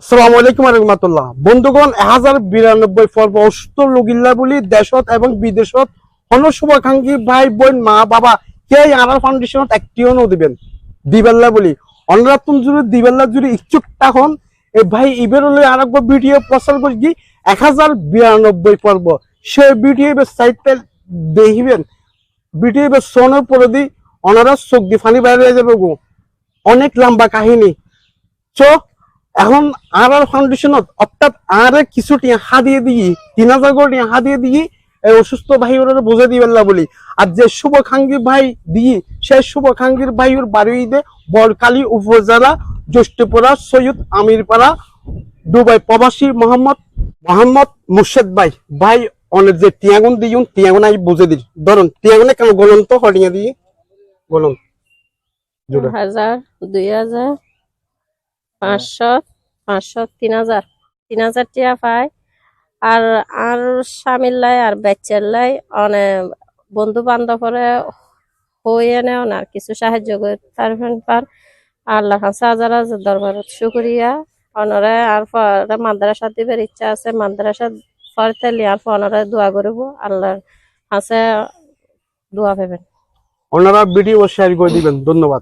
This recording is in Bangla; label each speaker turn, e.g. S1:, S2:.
S1: আসসালামু আলাইকুম রহমতুল্লাহ। বন্ধুগণ, 1092 পর্ব অসুস্থ লগিল্লা বলি দেশত এবং বিদেশত হন শুভাকাঙ্ক্ষী ভাই বোন মা বাবা কে আনার ফাউন্ডেশনত একটিও দিবেন দিবেল্লা বলি অনরাতন জুড়ে দিবেল্লা জুড়ে ইচ্ছুক তখন এই ভাই ইবের হলে আর একবার ভিডিও প্রচার করি 1092 পর্ব সে ভিডিও সাইটটা দেখিবেন। ভিডিও সোনার পরে দি অনারা চোখ দি ফানি বাইরে যাবে গো, অনেক লম্বা কাহিনী। চো এখন আর ফাউন্ডেশনত অর্থাৎ আর কিছু টিয়া দিয়ে দিই 3000 করে টিয়া দিয়ে দিই এই অসুস্থ ভাই ওরা বুঝে দিবেন না বলি। আর যে শুভাকাঙ্ক্ষী ভাই দিই সেই শুভাকাঙ্ক্ষীর ভাই ওর বাড়ি দে বরকালী উপজেলা জ্যেষ্ঠপুরা সৈয়দ আমিরপাড়া দুবাই প্রবাসী মোহাম্মদ মুর্শেদ ভাই ভাই অনেক যে টিয়াগুন দিই টিয়াগুন আই বুঝে দিই। ধরুন টিয়াগুনে কেন বলুন তো হটিয়া দিয়ে বলুন।
S2: 1000 2000 500 500 3000 টিয়া পায়। আর স্বামীর লাই আর বাচ্চার লাই অনেক বন্ধু বান্ধবরে হয়ে নেন আর কিছু সাহায্য করে পার আল্লাহ কাছে হাজার হাজার দরবার শুকরিয়া। অনরে আর মাদ্রাসা দিবার ইচ্ছা আছে, মাদ্রাসা পড়তে আর অনরে দোয়া করব, আল্লাহর কাছে দোয়া পাবেন।
S1: ওনারা ভিডিও শেয়ার করে দিবেন। ধন্যবাদ।